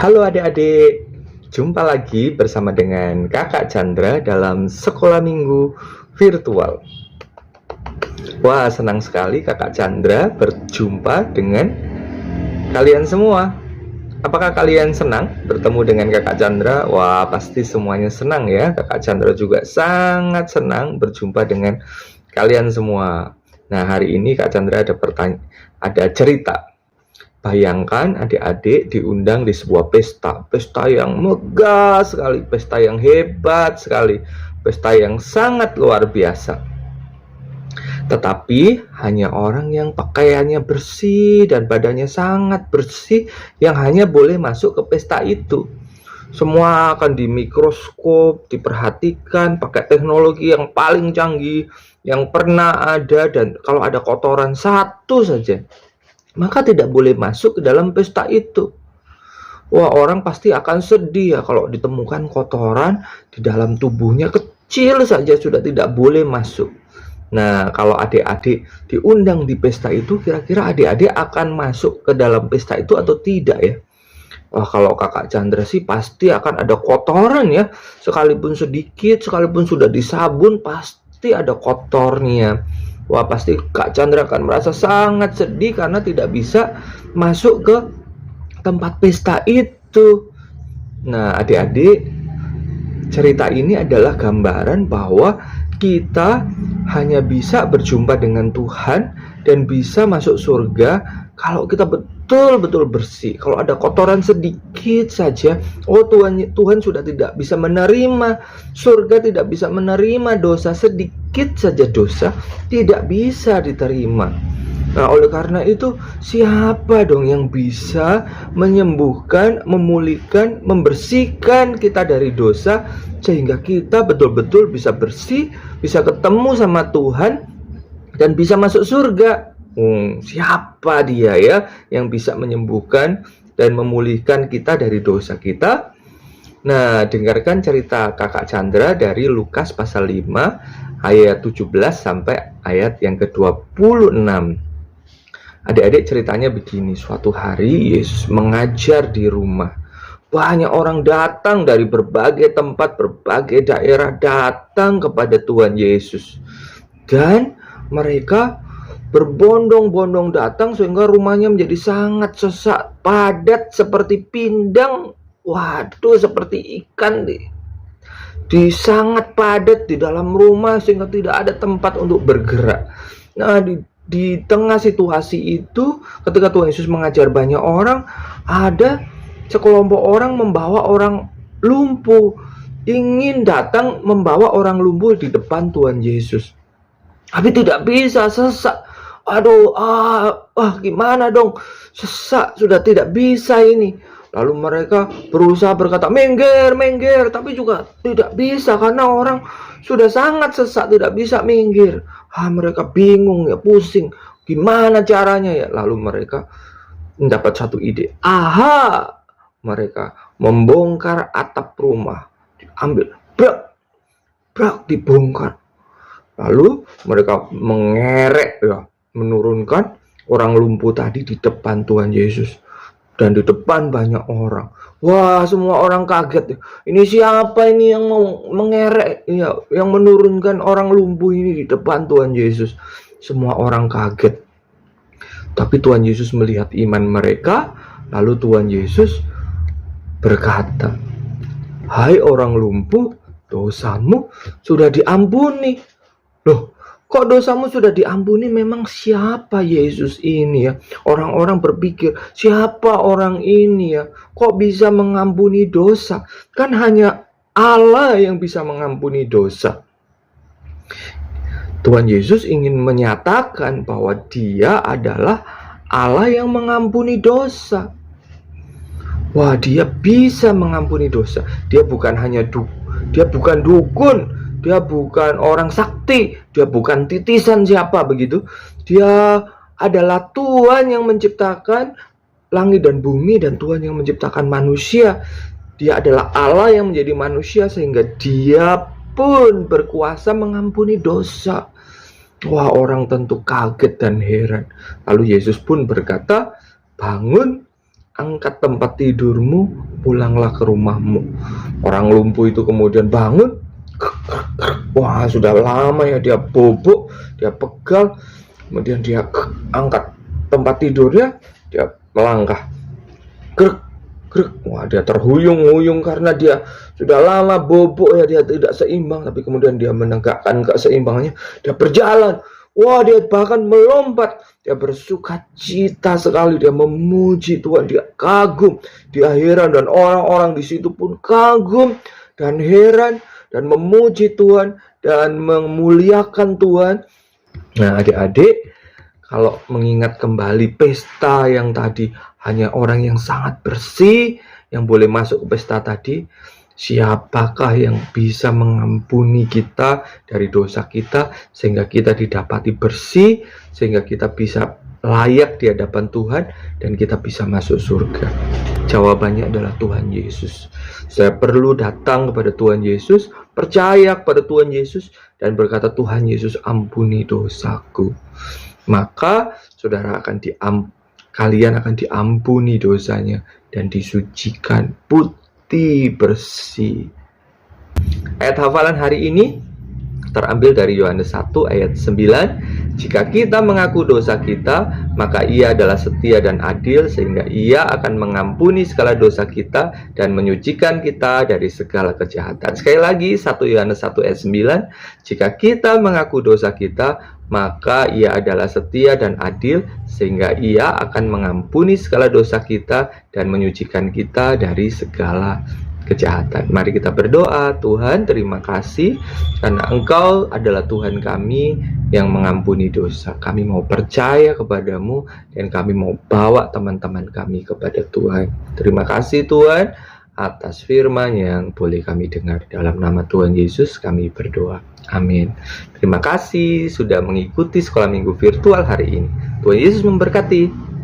Halo adik-adik, jumpa lagi bersama dengan Kakak Chandra dalam Sekolah Minggu Virtual. Wah, senang sekali Kakak Chandra berjumpa dengan kalian semua. Apakah kalian senang bertemu dengan Kakak Chandra? Wah, pasti semuanya senang ya. Kakak Chandra juga sangat senang berjumpa dengan kalian semua. Nah, hari ini Kak Chandra ada cerita. Bayangkan adik-adik diundang di sebuah pesta yang megah sekali, pesta yang hebat sekali, pesta yang sangat luar biasa. Tetapi hanya orang yang pakaiannya bersih dan badannya sangat bersih yang hanya boleh masuk ke pesta itu. Semua akan dimikroskop, diperhatikan pakai teknologi yang paling canggih yang pernah ada, dan kalau ada kotoran satu saja, maka tidak boleh masuk ke dalam pesta itu. Wah, orang pasti akan sedih ya kalau ditemukan kotoran di dalam tubuhnya kecil saja sudah tidak boleh masuk. Nah, kalau adik-adik diundang di pesta itu, kira-kira adik-adik akan masuk ke dalam pesta itu atau tidak ya? Wah, kalau Kakak Chandra sih pasti akan ada kotoran ya. Sekalipun sedikit, sekalipun sudah disabun, pasti ada kotornya. Wah, pasti Kak Chandra akan merasa sangat sedih karena tidak bisa masuk ke tempat pesta itu. Nah, adik-adik, cerita ini adalah gambaran bahwa kita hanya bisa berjumpa dengan Tuhan dan bisa masuk surga kalau kita betul-betul bersih. Kalau ada kotoran sedikit saja, Tuhan sudah tidak bisa menerima. Surga tidak bisa menerima dosa, sedikit saja dosa tidak bisa diterima. Nah, oleh karena itu, siapa dong yang bisa menyembuhkan, memulihkan, membersihkan kita dari dosa sehingga kita betul-betul bisa bersih, bisa ketemu sama Tuhan dan bisa masuk surga? Siapa dia ya yang bisa menyembuhkan dan memulihkan kita dari dosa kita? Nah, dengarkan cerita Kakak Chandra dari Lukas pasal 5 ayat 17 sampai ayat yang ke-26. Adik-adik, ceritanya begini. Suatu hari Yesus mengajar di rumah. Banyak orang datang dari berbagai tempat, berbagai daerah datang kepada Tuhan Yesus. Dan mereka berbondong-bondong datang sehingga rumahnya menjadi sangat sesak, padat seperti pindang. Waduh, seperti ikan di sangat padat di dalam rumah sehingga tidak ada tempat untuk bergerak. Nah, di tengah situasi itu, ketika Tuhan Yesus mengajar banyak orang, ada sekelompok orang membawa orang lumpuh, ingin datang membawa orang lumpuh di depan Tuhan Yesus. Tapi tidak bisa, sesak. Aduh, gimana dong? Sesak, sudah tidak bisa ini. Lalu mereka berusaha berkata, minggir, tapi juga tidak bisa karena orang sudah sangat sesak, tidak bisa minggir. Mereka bingung ya, pusing. Gimana caranya ya? Lalu mereka mendapat satu ide. Mereka membongkar atap rumah. Diambil, brak, dibongkar. Lalu mereka mengerek ya, menurunkan orang lumpuh tadi di depan Tuhan Yesus. Dan di depan banyak orang. Wah, semua orang kaget. Ini siapa ini yang mau mengerek ya, yang menurunkan orang lumpuh ini di depan Tuhan Yesus? Semua orang kaget. Tapi Tuhan Yesus melihat iman mereka, lalu Tuhan Yesus berkata, "Hai orang lumpuh, dosamu sudah diampuni." Loh, kok dosamu sudah diampuni? Memang siapa Yesus ini ya? Orang-orang berpikir, siapa orang ini ya? Kok bisa mengampuni dosa? Kan hanya Allah yang bisa mengampuni dosa. Tuhan Yesus ingin menyatakan bahwa Dia adalah Allah yang mengampuni dosa. Wah, Dia bisa mengampuni dosa. Dia bukan dukun, Dia bukan orang sakti, Dia bukan titisan siapa begitu. Dia adalah Tuhan yang menciptakan langit dan bumi dan Tuhan yang menciptakan manusia. Dia adalah Allah yang menjadi manusia sehingga Dia pun berkuasa mengampuni dosa. Wah, orang tentu kaget dan heran. Lalu Yesus pun berkata, "Bangun, angkat tempat tidurmu, pulanglah ke rumahmu. Orang lumpuh itu kemudian bangun. Wah, sudah lama ya dia bobok, dia pegal, kemudian dia angkat tempat tidurnya, dia melangkah. Grek, grek. Wah, dia terhuyung-huyung karena dia sudah lama bobok ya, dia tidak seimbang, tapi kemudian dia menegakkan keseimbangannya, dia berjalan. Wah, dia bahkan melompat, dia bersuka cita sekali, dia memuji Tuhan, dia kagum, dia heran, dan orang-orang di situ pun kagum dan heran dan memuji Tuhan dan memuliakan Tuhan. Nah, adik-adik, kalau mengingat kembali pesta yang tadi hanya orang yang sangat bersih yang boleh masuk ke pesta tadi, siapakah yang bisa mengampuni kita dari dosa kita sehingga kita didapati bersih, sehingga kita bisa layak di hadapan Tuhan dan kita bisa masuk surga? Jawabannya adalah Tuhan Yesus. Saya perlu datang kepada Tuhan Yesus, percaya kepada Tuhan Yesus, dan berkata, Tuhan Yesus, ampuni dosaku. Maka saudara kalian akan diampuni dosanya dan disucikan putih bersih. Ayat hafalan hari ini terambil dari Yohanes 1 ayat 9. Jika kita mengaku dosa kita, maka Ia adalah setia dan adil sehingga Ia akan mengampuni segala dosa kita dan menyucikan kita dari segala kejahatan. Sekali lagi 1 Yohanes 1 ayat 9. Jika kita mengaku dosa kita, maka Ia adalah setia dan adil sehingga Ia akan mengampuni segala dosa kita dan menyucikan kita dari segala kejahatan. Mari kita berdoa. Tuhan, terima kasih karena Engkau adalah Tuhan kami yang mengampuni dosa. Kami mau percaya kepadamu dan kami mau bawa teman-teman kami kepada Tuhan. Terima kasih Tuhan atas firman yang boleh kami dengar. Dalam nama Tuhan Yesus kami berdoa. Amin. Terima kasih sudah mengikuti sekolah minggu virtual hari ini. Tuhan Yesus memberkati.